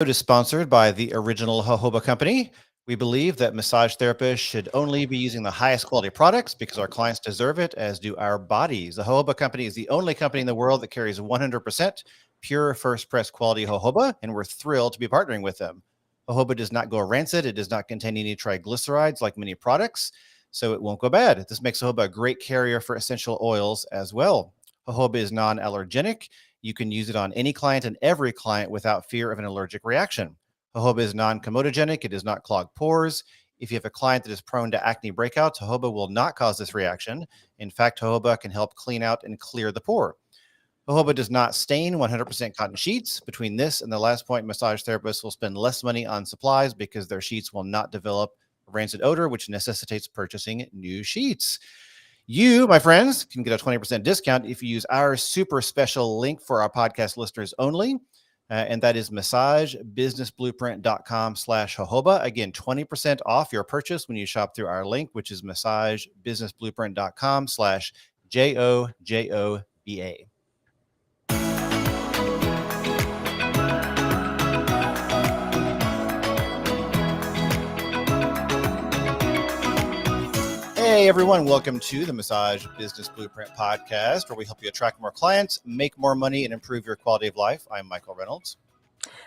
It is sponsored by the original jojoba company. We believe that massage therapists should only be using the highest quality products because our clients deserve it, as do our bodies. The jojoba company is the only company in the world that carries 100% pure first press quality jojoba, and we're thrilled to be partnering with them. Jojoba does not go rancid. It does not contain any triglycerides like many products, so it won't go bad. This makes jojoba a great carrier for essential oils as well. Jojoba is non-allergenic. You can use it on any client and every client without fear of an allergic reaction. Jojoba is non-comedogenic. It does not clog pores. If you have a client that is prone to acne breakouts, jojoba will not cause this reaction. In fact, jojoba can help clean out and clear the pore. Jojoba does not stain 100% cotton sheets. Between this and the last point, massage therapists will spend less money on supplies because their sheets will not develop a rancid odor, which necessitates purchasing new sheets. You, my friends, can get a 20% discount if you use our super special link for our podcast listeners only. And that is massagebusinessblueprint.com/jojoba. Again, 20% off your purchase when you shop through our link, which is massagebusinessblueprint.com/JOJOBA. Hey everyone, welcome to the Massage Business Blueprint podcast, where we help you attract more clients, make more money, and improve your quality of life. I'm 𝗪𝗲𝗀𝗆𝗏.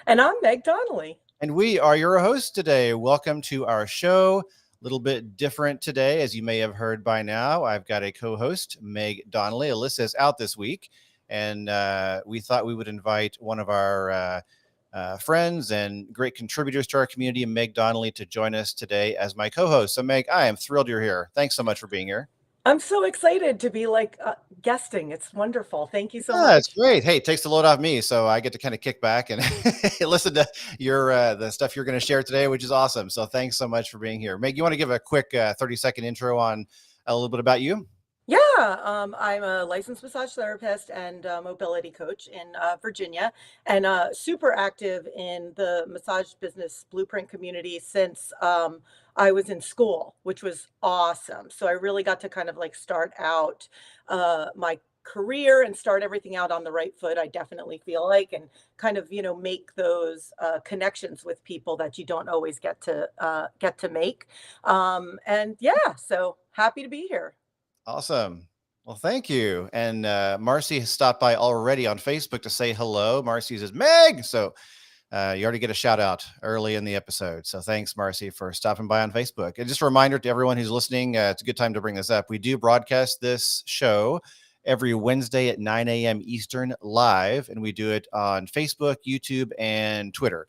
And I'm 𝗪𝗲𝗀𝗆𝗆𝗏. And we are your hosts today. Welcome to our show. A little bit different today, as you may have heard by now. I've got a co-host, Meg Donnelly. Alyssa's out this week, and we thought we would invite one of our friends and great contributors to our community, Meg Donnelly, to join us today as my co-host. So Meg, I am thrilled you're here. Thanks so much for being here. I'm so excited to be guesting. It's wonderful. Thank you so Yeah, it's much. great. Hey, it takes the load off me, so I get to kind of kick back and listen to your the stuff you're going to share today, which is awesome. So thanks so much for being here. Meg, you want to give a quick 30-second intro on a little bit about you? Yeah, I'm a licensed massage therapist and mobility coach in Virginia, and super active in the massage business blueprint community since I was in school, which was awesome. So I really got to kind of like start out my career and start everything out on the right foot. I definitely feel like, and kind of make those connections with people that you don't always get to make. And yeah, so happy to be here. Awesome. Well, thank you. And Marcy has stopped by already on Facebook to say hello. Marcy says, Meg. So you already get a shout out early in the episode. So thanks, Marcy, for stopping by on Facebook. And just a reminder to everyone who's listening, it's a good time to bring this up. We do broadcast this show every Wednesday at 9 a.m. Eastern live, and we do it on Facebook, YouTube, and Twitter.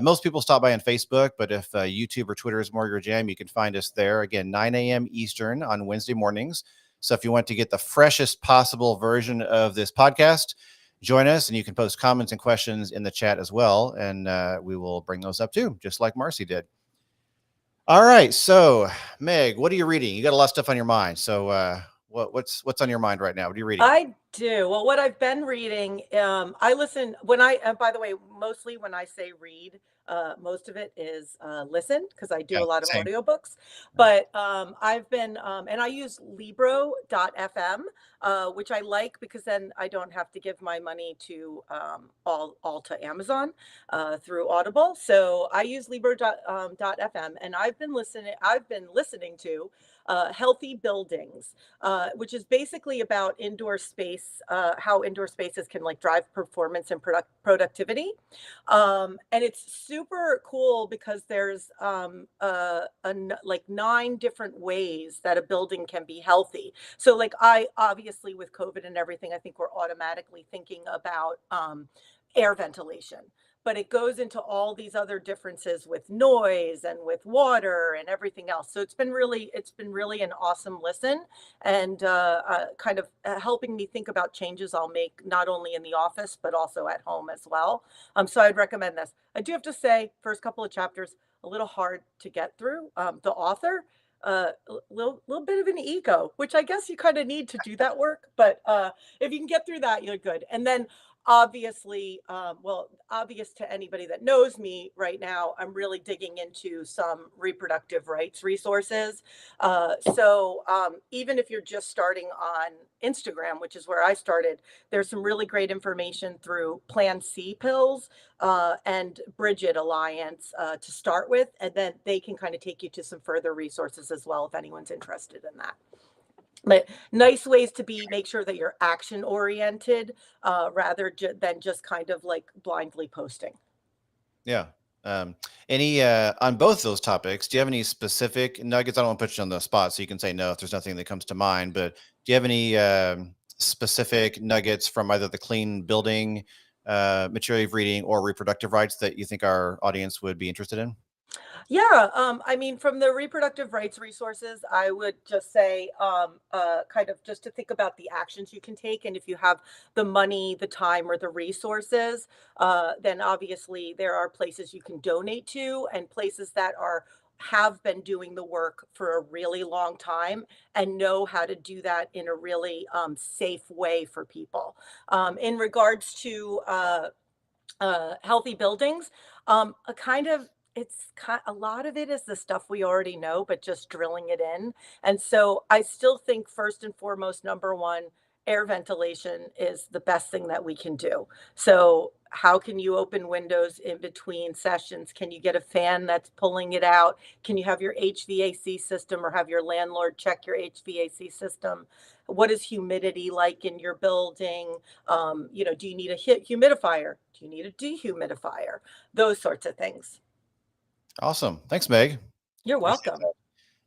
Most people stop by on Facebook, but if YouTube or Twitter is more your jam, you can find us there. Again, 9 a.m. Eastern on Wednesday mornings. So if you want to get the freshest possible version of this podcast, join us, and you can post comments and questions in the chat as well, and we will bring those up too, just like Marcy did. All right, so Meg, what are you reading? You got a lot of stuff on your mind. So what's on your mind right now? What are you reading? I do. Well, what I've been reading, I listen when by the way, mostly when I say read, most of it is listen, because I do a lot of same. audiobooks. But I've been, and I use Libro.fm, which I like because then I don't have to give my money to all to Amazon through Audible. So I use Libro.fm, and I've been listening to Healthy Buildings, which is basically about indoor space, how indoor spaces can like drive performance and productivity. And it's super cool because there's like 9 different ways that a building can be healthy. So like I obviously with COVID and everything, I think we're automatically thinking about air ventilation, but it goes into all these other differences with noise and with water and everything else. So it's been really an awesome listen, and kind of helping me think about changes I'll make not only in the office but also at home as well. So I'd recommend this. I do have to say, first couple of chapters a little hard to get through. The author, little bit of an ego, which I guess you kind of need to do that work. But if you can get through that, you're good. And then obviously, well, obvious to anybody that knows me right now, I'm really digging into some reproductive rights resources. So even if you're just starting on Instagram, which is where I started, there's some really great information through Plan C pills and Bridget Alliance to start with, and then they can kind of take you to some further resources as well if anyone's interested in that. But nice ways to make sure that you're action oriented than just kind of like blindly posting. Yeah. Any on both those topics, do you have any specific nuggets? I don't want to put you on the spot, so you can say no if there's nothing that comes to mind. But do you have any specific nuggets from either the clean building, material of reading, or reproductive rights that you think our audience would be interested in? Yeah, I mean, from the reproductive rights resources, I would just say, kind of just to think about the actions you can take, and if you have the money, the time, or the resources, then obviously there are places you can donate to, and places that are have been doing the work for a really long time and know how to do that in a really safe way for people. In regards to healthy buildings, a kind of a lot of it is the stuff we already know, but just drilling it in. And so I still think first and foremost, number one, air ventilation is the best thing that we can do. So how can you open windows in between sessions? Can you get a fan that's pulling it out? Can you have your HVAC system or have your landlord check your HVAC system? What is humidity like in your building? Do you need a humidifier? Do you need a dehumidifier? Those sorts of things. Awesome. Thanks, Meg. You're Appreciate welcome. that.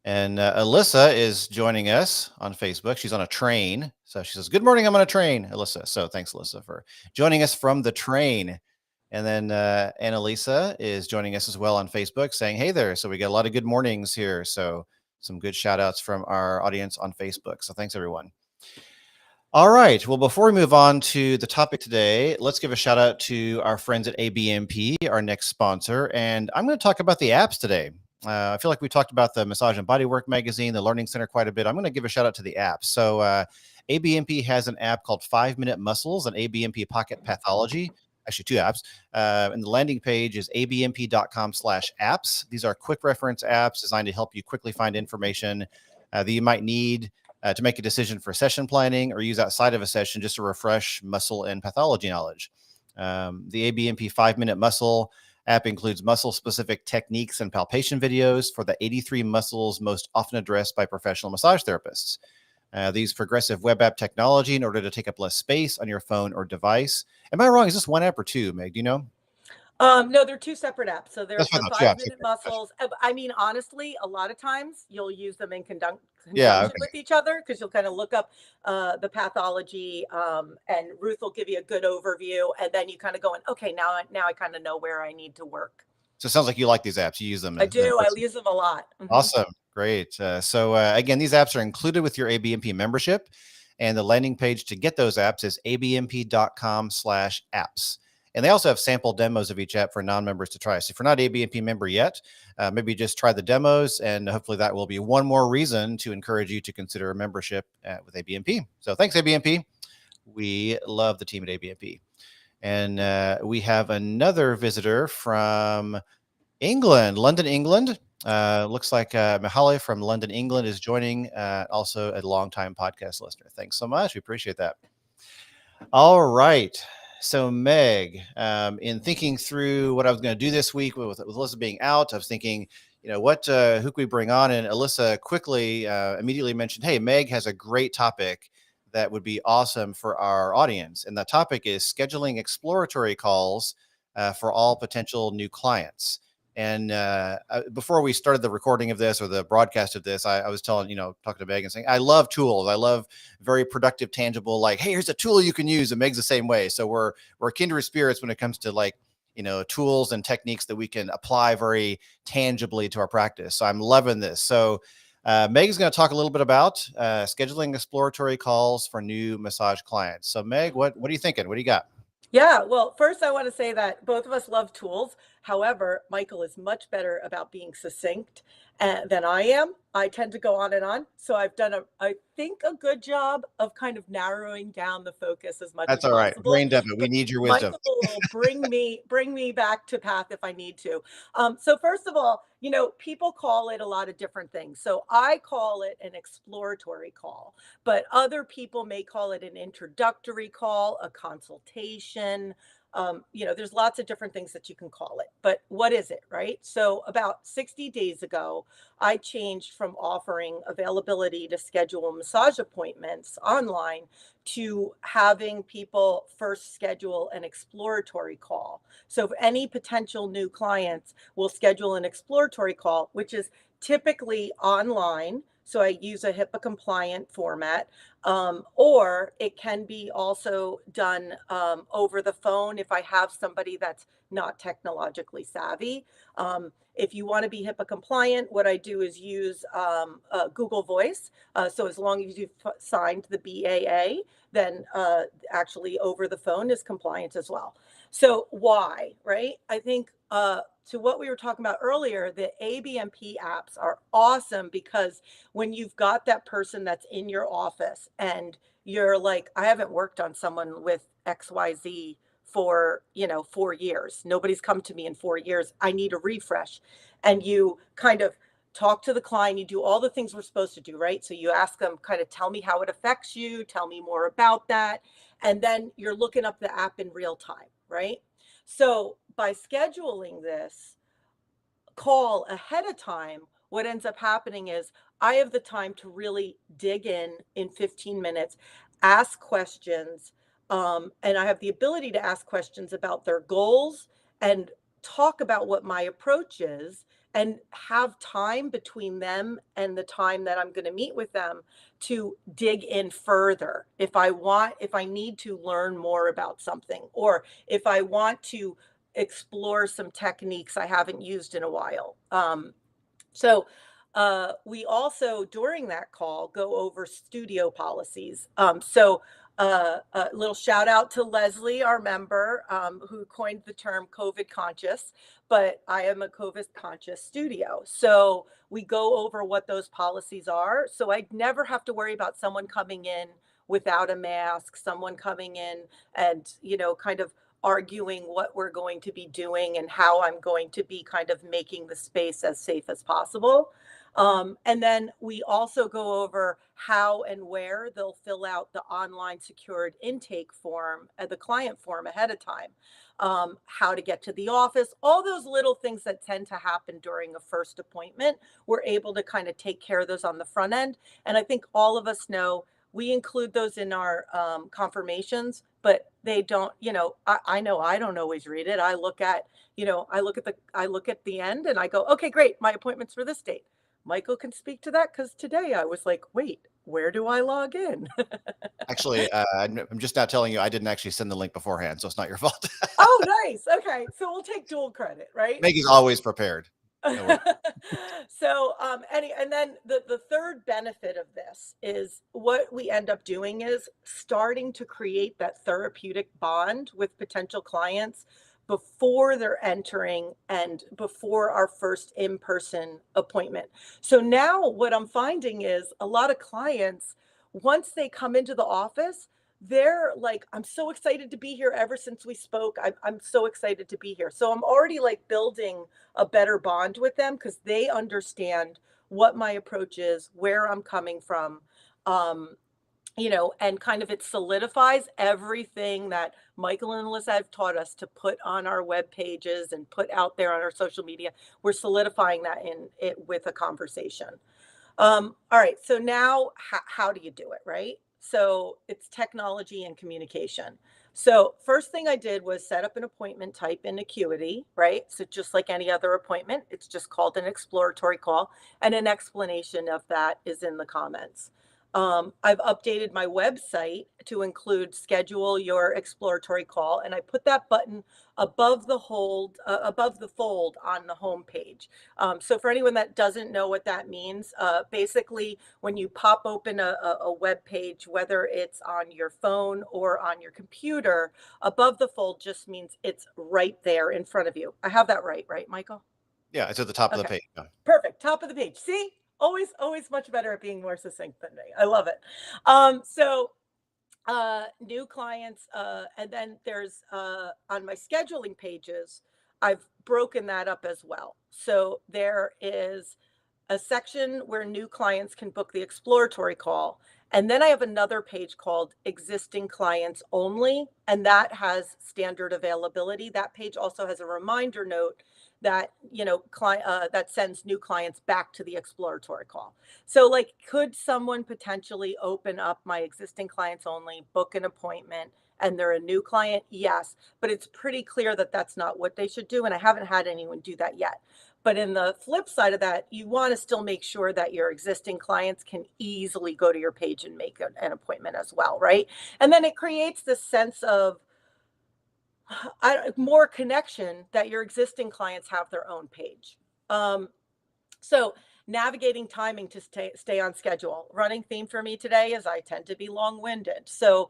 And Alyssa is joining us on Facebook. She's on a train. So she says, "Good morning. I'm on a train," Alyssa. So thanks, Alyssa, for joining us from the train. And then Annalisa is joining us as well on Facebook saying, "Hey there." So we got a lot of good mornings here. So some good shout outs from our audience on Facebook. So thanks, everyone. All right. Well, before we move on to the topic today, let's give a shout out to our friends at ABMP, our next sponsor. And I'm going to talk about the apps today. I feel like we talked about the Massage and Bodywork magazine, the Learning Center quite a bit. I'm going to give a shout out to the apps. So ABMP has an app called 5 Minute Muscles and ABMP Pocket Pathology. Actually, two apps. And the landing page is abmp.com/apps. These are quick reference apps designed to help you quickly find information that you might need to make a decision for session planning or use outside of a session just to refresh muscle and pathology knowledge. The ABMP 5 Minute Muscle app includes muscle-specific techniques and palpation videos for the 83 muscles most often addressed by professional massage therapists. These progressive web app technology in order to take up less space on your phone or device. Am I wrong? Is this one app or two, Meg? Do you know? No, they're two separate apps. So there's That's the fine. Yeah. 5 Minute Muscles. I mean, honestly, a lot of times you'll use them in Yeah. conjunction Okay. with each other because you'll kind of look up the pathology, and Ruth will give you a good overview, and then you kind of go in, okay, now I kind of know where I need to work. So it sounds like you like these apps. You use them. I do. I use them a lot. Awesome. Great. So again, these apps are included with your ABMP membership. And the landing page to get those apps is abmp.com/apps. And they also have sample demos of each app for non-members to try. So if you're not ABMP member yet, maybe just try the demos, and hopefully that will be one more reason to encourage you to consider a membership with ABMP. So thanks, ABMP. We love the team at ABMP. And we have another visitor from England, London, England. Looks like 𝗪𝗲𝗄𝗃 from London, England is joining, also a longtime podcast listener. Thanks so much. We appreciate that. All right. So Meg, in thinking through what I was going to do this week with Alyssa being out, I was thinking, who can we bring on? And Alyssa quickly, immediately mentioned, hey, Meg has a great topic that would be awesome for our audience. And the topic is scheduling exploratory calls for all potential new clients. And before we started the recording of this or the broadcast of this, I was talking to Meg and saying, I love tools. I love very productive, tangible, like, hey, here's a tool you can use. And Meg's the same way. So we're kindred spirits when it comes to tools and techniques that we can apply very tangibly to our practice. So I'm loving this. So Meg is going to talk a little bit about scheduling exploratory calls for new massage clients. So Meg, what are you thinking? What do you got? Yeah, well, first I want to say that both of us love tools. However, Michael is much better about being succinct than I am. I tend to go on and on. So I've done I think, a good job of kind of narrowing down the focus as much as That's all right. possible. Brain dead, we need your wisdom. Michael will bring me back to path if I need to. So first of all, people call it a lot of different things. So I call it an exploratory call, but other people may call it an introductory call, a consultation. There's lots of different things that you can call it, but what is it, right? So about 60 days ago, I changed from offering availability to schedule massage appointments online to having people first schedule an exploratory call. So if any potential new clients will schedule an exploratory call, which is typically online. So I use a HIPAA compliant format, or it can be also done over the phone if I have somebody that's not technologically savvy. If you want to be HIPAA compliant, what I do is use Google Voice. So as long as you've signed the BAA, then actually over the phone is compliant as well. So why, right? I think to what we were talking about earlier, the ABMP apps are awesome because when you've got that person that's in your office and you're like, I haven't worked on someone with XYZ for 4 years. Nobody's come to me in 4 years. I need a refresh. And you kind of talk to the client, you do all the things we're supposed to do, right? So you ask them, kind of tell me how it affects you, tell me more about that. And then you're looking up the app in real time, right? So by scheduling this call ahead of time, what ends up happening is I have the time to really dig in 15 minutes, ask questions, and I have the ability to ask questions about their goals and talk about what my approach is and have time between them and the time that I'm going to meet with them to dig in further. If I need to learn more about something, or if I want to explore some techniques I haven't used in a while. So we also, during that call, go over studio policies. A little shout out to Leslie, our member, who coined the term COVID conscious, but I am a COVID conscious studio. So we go over what those policies are. So I never have to worry about someone coming in without a mask, someone coming in and, kind of arguing what we're going to be doing and how I'm going to be kind of making the space as safe as possible. And then we also go over how and where they'll fill out the online secured intake form, the client form ahead of time, how to get to the office, all those little things that tend to happen during a first appointment. We're able to kind of take care of those on the front end. And I think all of us know we include those in our confirmations, but they don't, I know I don't always read it. I look at the end and I go, okay, great. My appointment's for this date. Michael can speak to that because today I was like, wait, where do I log in? Actually, I'm just now telling you, I didn't actually send the link beforehand, so it's not your fault. Oh, nice. Okay. So we'll take dual credit, right? Maggie's always prepared. No So, and then the third benefit of this is what we end up doing is starting to create that therapeutic bond with potential clients before they're entering and before our first in-person appointment. So now what I'm finding is a lot of clients, once they come into the office, they're like, I'm so excited to be here. Ever since we spoke, I'm so excited to be here. So I'm already like building a better bond with them because they understand what my approach is, where I'm coming from, and kind of it solidifies everything that Michael and Alyssa have taught us to put on our web pages and put out there on our social media. We're solidifying that in it with a conversation. All right. So now how do you do it, right? So it's technology and communication. So first thing I did was set up an appointment type in Acuity, right? So just like any other appointment, it's just called an exploratory call, and an explanation of that is in the comments. I've updated my website to include schedule your exploratory call, and I put that button above the fold on the home page. So for anyone that doesn't know what that means, basically when you pop open a web page, whether it's on your phone or on your computer, above the fold just means it's right there in front of you. I have that right, Michael? Yeah, it's at the top of the Okay. page. Yeah. Perfect. Top of the page. See? Always much better at being more succinct than me. I love it. So new clients, and then there's on my scheduling pages, I've broken that up as well. So there is a section where new clients can book the exploratory call. And then I have another page called existing clients only, and that has standard availability. That page also has a reminder note that, that sends new clients back to the exploratory call. So like, could someone potentially open up my existing clients only, book an appointment, and they're a new client? Yes, but it's pretty clear that that's not what they should do. And I haven't had anyone do that yet. But in the flip side of that, you want to still make sure that your existing clients can easily go to your page and make an appointment as well, right? And then it creates this sense of more connection that your existing clients have their own page. So navigating timing to stay on schedule. Running theme for me today is I tend to be long-winded. So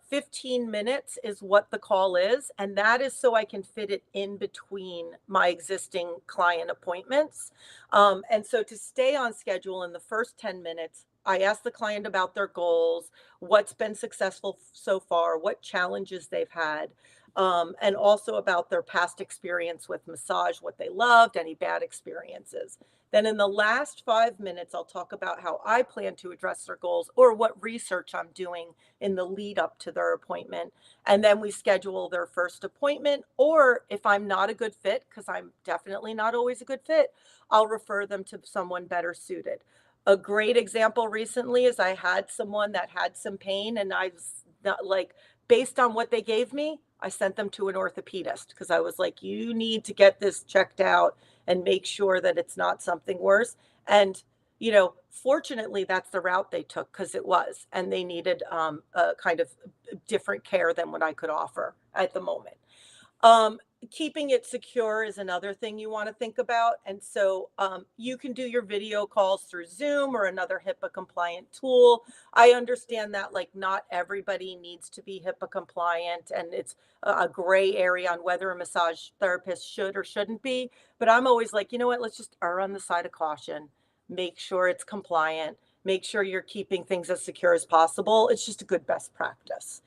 15 minutes is what the call is, and that is so I can fit it in between my existing client appointments. And so to stay on schedule in the first 10 minutes, I ask the client about their goals, what's been successful so far, what challenges they've had, and also about their past experience with massage, what they loved, any bad experiences. Then in the last 5 minutes, I'll talk about how I plan to address their goals or what research I'm doing in the lead up to their appointment. And then we schedule their first appointment. Or if I'm not a good fit, because I'm definitely not always a good fit, I'll refer them to someone better suited. A great example recently is I had someone that had some pain, and I was not like, based on what they gave me, I sent them to an orthopedist because I was like, you need to get this checked out and make sure that it's not something worse. And, fortunately, that's the route they took because it was, and they needed a kind of different care than what I could offer at the moment. Keeping it secure is another thing you want to think about. And so you can do your video calls through Zoom or another HIPAA compliant tool. I understand that like not everybody needs to be HIPAA compliant, and it's a gray area on whether a massage therapist should or shouldn't be. But I'm always like, you know what, let's just err on the side of caution, make sure it's compliant, make sure you're keeping things as secure as possible. It's just a good best practice.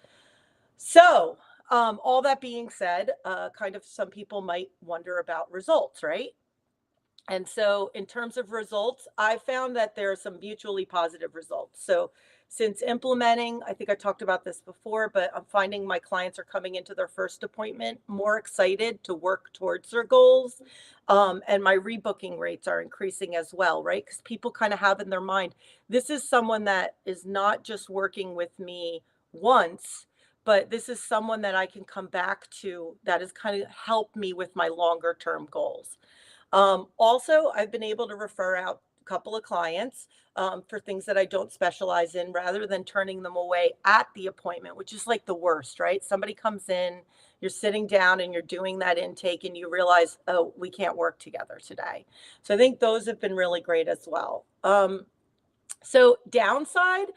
So all that being said, kind of some people might wonder about results, right? And so in terms of results, I found that there are some mutually positive results. So since implementing, I think I talked about this before, but I'm finding my clients are coming into their first appointment more excited to work towards their goals. And my rebooking rates are increasing as well, right? Because people kind of have in their mind, this is someone that is not just working with me once, but this is someone that I can come back to that has kind of helped me with my longer term goals. Also, I've been able to refer out a couple of clients for things that I don't specialize in rather than turning them away at the appointment, which is like the worst, right? Somebody comes in, you're sitting down and you're doing that intake and you realize, oh, we can't work together today. So I think those have been really great as well. So downside,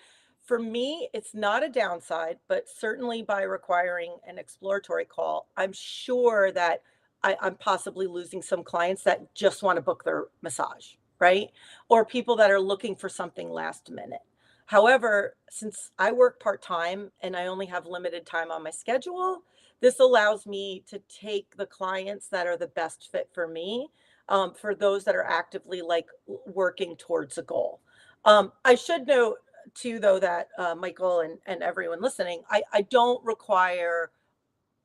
for me, it's not a downside, but certainly by requiring an exploratory call, I'm sure that I'm possibly losing some clients that just want to book their massage, right? Or people that are looking for something last minute. However, since I work part-time and I only have limited time on my schedule, this allows me to take the clients that are the best fit for me, for those that are actively like working towards a goal. I should note too, though, that Michael and everyone listening, I don't require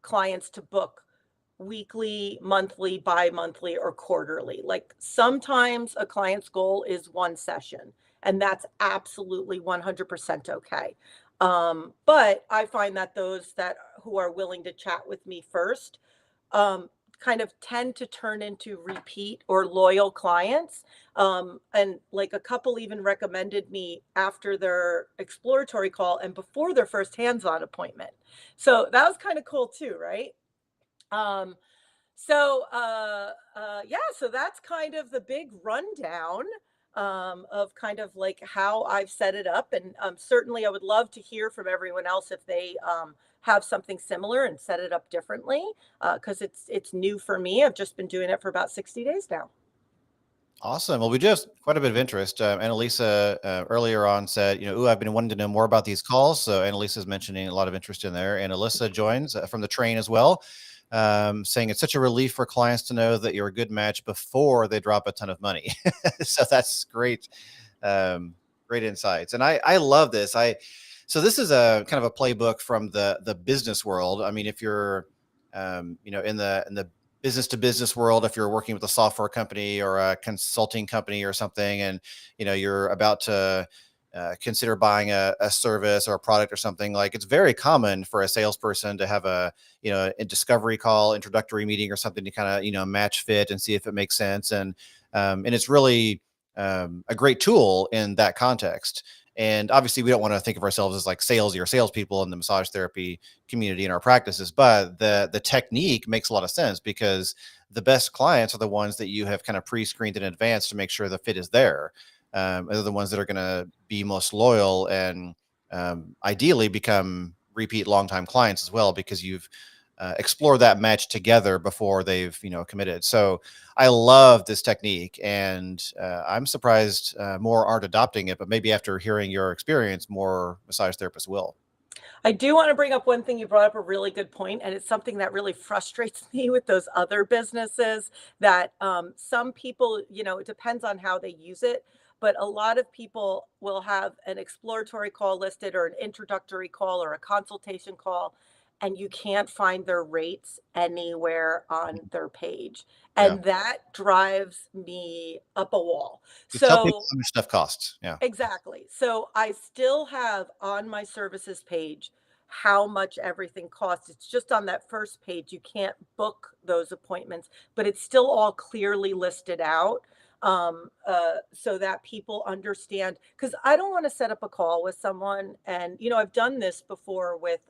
clients to book weekly, monthly, bi-monthly, or quarterly. Like sometimes a client's goal is one session, and that's absolutely 100% okay. But I find that those that who are willing to chat with me first, kind of tend to turn into repeat or loyal clients. And like a couple even recommended me after their exploratory call and before their first hands-on appointment. So that was kind of cool too, right? Um, yeah, so that's kind of the big rundown of kind of like how I've set it up. And certainly I would love to hear from everyone else if they have something similar and set it up differently, because it's new for me. I've just been doing it for about 60 days now. Awesome. Well, we do have quite a bit of interest. Annalisa earlier on said, ooh, I've been wanting to know more about these calls. So Annalisa is mentioning a lot of interest in there. And Alyssa joins from the train as well, saying it's such a relief for clients to know that you're a good match before they drop a ton of money. So that's great. Great insights. And I love this. So this is a kind of a playbook from the business world. I mean, if you're, in the business to business world, if you're working with a software company or a consulting company or something, and you're about to consider buying a service or a product or something, like it's very common for a salesperson to have a discovery call, introductory meeting or something to kind of match fit and see if it makes sense, and it's really a great tool in that context. And obviously, we don't want to think of ourselves as like salesy or salespeople in the massage therapy community in our practices, but the technique makes a lot of sense because the best clients are the ones that you have kind of pre-screened in advance to make sure the fit is there. They're the ones that are going to be most loyal and ideally become repeat longtime clients as well, because you've explored that match together before they've committed. So I love this technique, and I'm surprised more aren't adopting it, but maybe after hearing your experience, more massage therapists will. I do want to bring up one thing. You brought up a really good point, and it's something that really frustrates me with those other businesses that some people, it depends on how they use it, but a lot of people will have an exploratory call listed or an introductory call or a consultation call, and you can't find their rates anywhere on their page. Yeah. And that drives me up a wall. You tell people So how much stuff costs. Yeah. exactly. So I still have on my services page how much everything costs. It's just on that first page. You can't book those appointments, but it's still all clearly listed out, so that people understand. Because I don't want to set up a call with someone. And, I've done this before with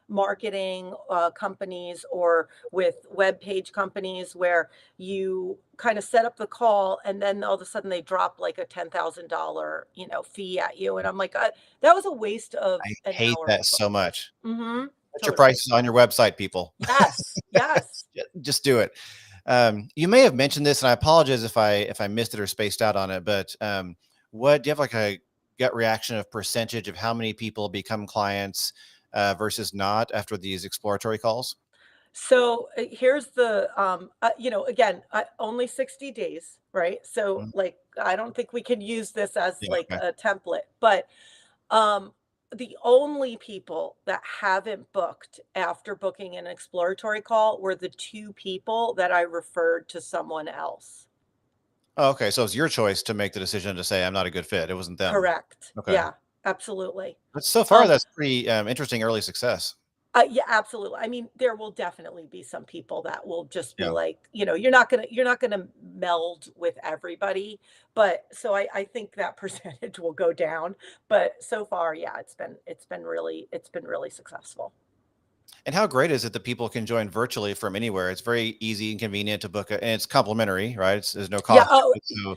marketing companies or with web page companies where you kind of set up the call and then all of a sudden they drop like a $10,000, fee at you. And I'm like, that was a waste of I an hate hour of that the so phone. much. Mm-hmm. Put your Totally. prices on your website, people. Yes. Yes. Just do it. You may have mentioned this, and I apologize if I missed it or spaced out on it, but what do you have like a gut reaction of percentage of how many people become clients versus not after these exploratory calls? So here's the, again, only 60 days, right? So Mhm. like, I don't think we can use this as Yeah. like Okay. a template, but um, the only people that haven't booked after booking an exploratory call were the two people that I referred to someone else. Oh, okay. So it's your choice to make the decision to say I'm not a good fit. It wasn't them. Correct. Okay. Yeah, absolutely. But so far, Um, that's pretty interesting early success. Yeah, absolutely. I mean, there will definitely be some people that will just be Yeah. like, you're not gonna meld with everybody, but so I think that percentage will go down. But so far, yeah, it's been really successful. And how great is it that people can join virtually from anywhere? It's very easy and convenient to book, and it's complimentary, right? There's no Yeah. cost to Oh, it. So,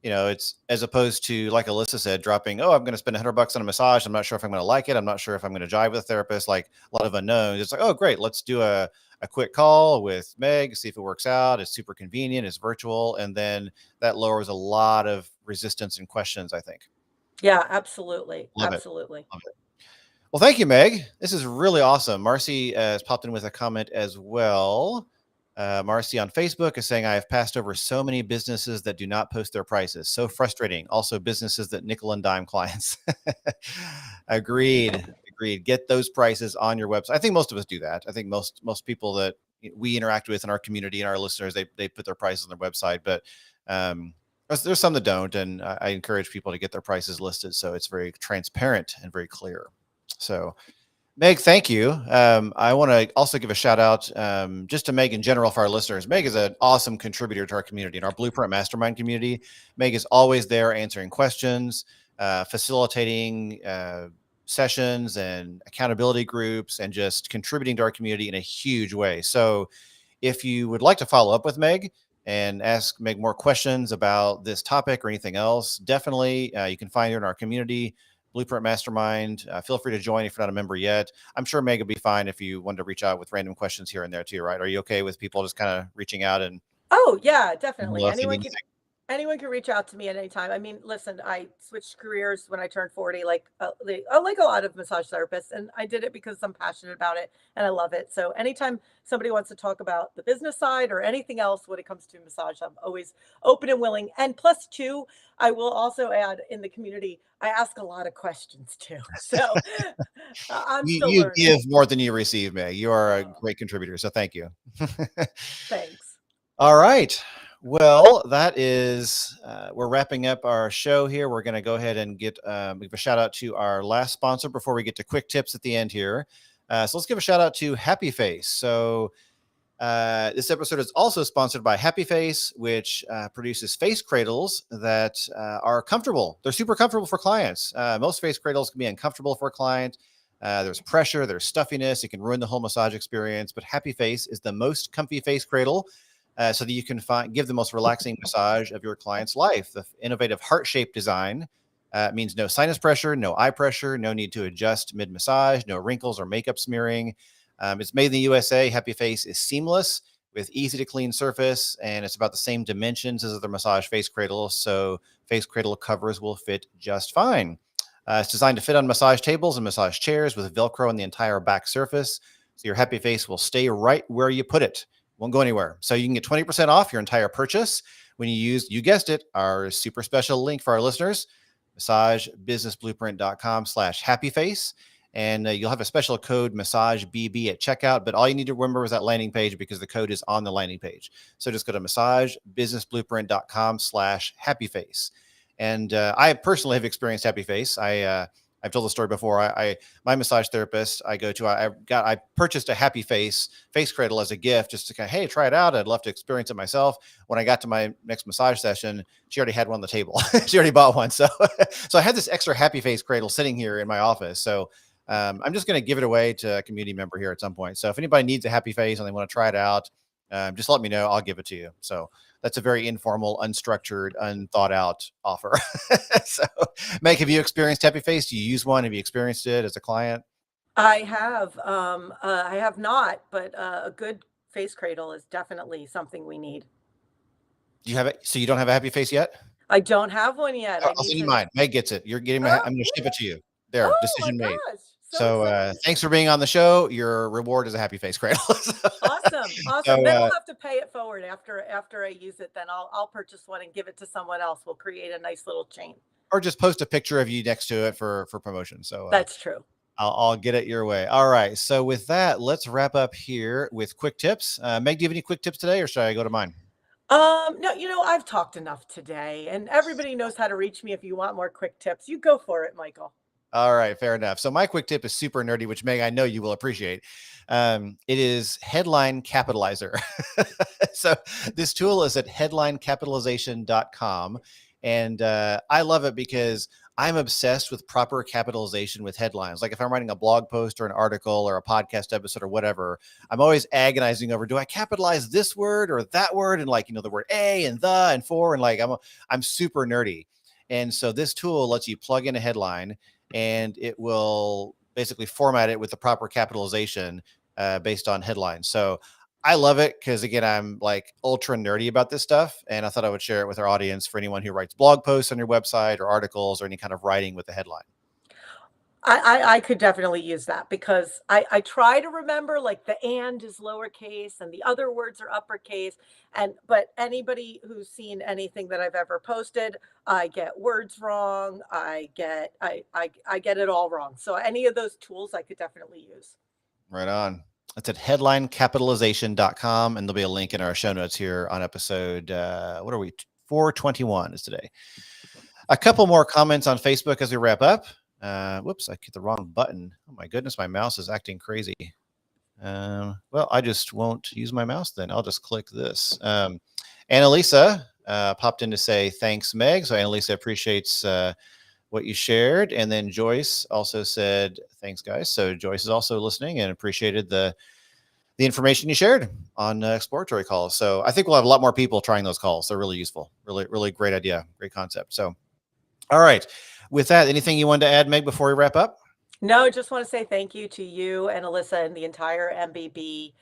it's as opposed to, like Alyssa said, dropping, oh, I'm going to spend $100 on a massage. I'm not sure if I'm going to like it. I'm not sure if I'm going to jive with a therapist, like a lot of unknowns. It's like, oh, great. Let's do a quick call with Meg, see if it works out. It's super convenient. It's virtual. And then that lowers a lot of resistance and questions, I think. yeah, absolutely. Love it. Absolutely. Love it. Well, thank you, Meg. This is really awesome. Marcy has popped in with a comment as well. Marcy on Facebook is saying, I have passed over so many businesses that do not post their prices. So frustrating. Also, businesses that nickel and dime clients. Agreed. Agreed. Get those prices on your website. I think most of us do that. I think most people that we interact with in our community and our listeners, they put their prices on their website. But there's some that don't. And I encourage people to get their prices listed so it's very transparent and very clear. So Meg, thank you. I want to also give a shout out just to Meg in general for our listeners. Meg is an awesome contributor to our community, in our Blueprint Mastermind community. Meg is always there answering questions, facilitating sessions and accountability groups, and just contributing to our community in a huge way. So if you would like to follow up with Meg and ask Meg more questions about this topic or anything else, definitely you can find her in our community, Blueprint Mastermind. Feel free to join if you're not a member yet. I'm sure Meg would be fine if you wanted to reach out with random questions here and there too, right? Are you okay with people just kind of reaching out and Oh yeah, definitely. if they need anything? Anyone can reach out to me at any time. I mean, listen, I switched careers when I turned 40, like a lot of massage therapists, and I did it because I'm passionate about it and I love it. So anytime somebody wants to talk about the business side or anything else when it comes to massage, I'm always open and willing. And plus two, I will also add, in the community, I ask a lot of questions too. So I'm still You learning. give more than you receive, Meg. You are a Oh, great contributor, so thank you. thanks. All right. Well, that is, we're wrapping up our show here. We're going to go ahead and give a shout out to our last sponsor before we get to quick tips at the end here. So let's give a shout out to Happy Face. So this episode is also sponsored by Happy Face, which produces face cradles that are comfortable. They're super comfortable for clients. Most face cradles can be uncomfortable for a client. There's pressure, there's stuffiness. It can ruin the whole massage experience. But Happy Face is the most comfy face cradle so that you can give the most relaxing massage of your client's life. The innovative heart-shaped design means no sinus pressure, no eye pressure, no need to adjust mid-massage, no wrinkles or makeup smearing. It's made in the USA. Happy Face is seamless with easy to clean surface, and it's about the same dimensions as other massage face cradles, so face cradle covers will fit just fine. It's designed to fit on massage tables and massage chairs with Velcro on the entire back surface, so your Happy Face will stay right where you put it. Won't go anywhere. So you can get 20% off your entire purchase when you use, you guessed it, our super special link for our listeners, massagebusinessblueprint.com/happyface. And you'll have a special code MassageBB at checkout. But all you need to remember is that landing page, because the code is on the landing page. So just go to massagebusinessblueprint.com/happyface. And I personally have experienced Happy Face. I've told the story before. My massage therapist I go to, I purchased a Happy Face cradle as a gift, just to kind of, hey, try it out. I'd love to experience it myself. When I got to my next massage session, she already had one on the table. She already bought one. So I had this extra Happy Face cradle sitting here in my office. So I'm just going to give it away to a community member here at some point. So if anybody needs a Happy Face and they want to try it out, just let me know. I'll give it to you. So that's a very informal, unstructured, unthought out offer. So, Meg, have you experienced Happy Face? Do you use one? Have you experienced it as a client? I have not, but a good face cradle is definitely something we need. Do you have it? So you don't have a Happy Face yet? I don't have one yet. I'll send you mine. Meg gets it. You're getting my. Oh, I'm going to ship it to you. There, oh my decision made. gosh. So thanks for being on the show. Your reward is a Happy Face cradle. Awesome. So, Then I'll have to pay it forward after I use it. Then I'll purchase one and give it to someone else. We'll create a nice little chain. Or just post a picture of you next to it for promotion. So That's true. I'll get it your way. All right. So with that, let's wrap up here with quick tips. Meg, do you have any quick tips today, or should I go to mine? No, I've talked enough today, and everybody knows how to reach me if you want more quick tips. You go for it, Michael. All right, fair enough. So my quick tip is super nerdy, which Meg, I know you will appreciate. It is Headline Capitalizer. So this tool is at headlinecapitalization.com. And I love it because I'm obsessed with proper capitalization with headlines. Like if I'm writing a blog post or an article or a podcast episode or whatever, I'm always agonizing over, do I capitalize this word or that word? And like, the word a and the and for, and like, I'm super nerdy. And so this tool lets you plug in a headline and it will basically format it with the proper capitalization based on headlines. So I love it because, again, I'm like ultra nerdy about this stuff. And I thought I would share it with our audience for anyone who writes blog posts on your website or articles or any kind of writing with a headline. I could definitely use that because I try to remember, like, the and is lowercase and the other words are uppercase. But anybody who's seen anything that I've ever posted, I get words wrong. I get it all wrong. So any of those tools I could definitely use. Right on. It's at headlinecapitalization.com, and there'll be a link in our show notes here on episode, 421 is today. A couple more comments on Facebook as we wrap up. Whoops, I hit the wrong button. Oh my goodness, my mouse is acting crazy. Well, I just won't use my mouse then. I'll just click this. Annalisa popped in to say, thanks, Meg. So Annalisa appreciates what you shared. And then Joyce also said, thanks, guys. So Joyce is also listening and appreciated the information you shared on exploratory calls. So I think we'll have a lot more people trying those calls. They're really useful. Really, really great idea. Great concept. So, all right. With that, anything you wanted to add, Meg, before we wrap up? No, just want to say thank you to you and Alyssa and the entire MBB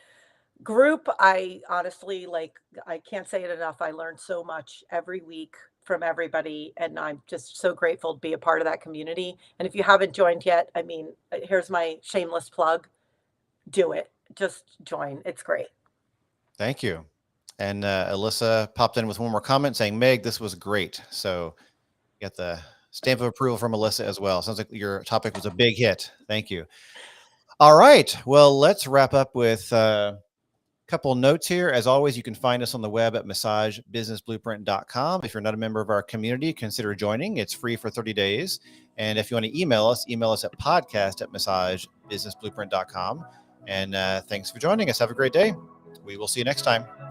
group. I honestly, I can't say it enough. I learned so much every week from everybody, and I'm just so grateful to be a part of that community. And if you haven't joined yet, I mean, here's my shameless plug. Do it. Just join. It's great. Thank you. And Alyssa popped in with one more comment saying, Meg, this was great. So you got the stamp of approval from Alyssa as well. Sounds like your topic was a big hit. Thank you. All right. Well, let's wrap up with a couple notes here. As always, you can find us on the web at massagebusinessblueprint.com. If you're not a member of our community, consider joining. It's free for 30 days. And if you want to email us at podcast@massagebusinessblueprint.com. And thanks for joining us. Have a great day. We will see you next time.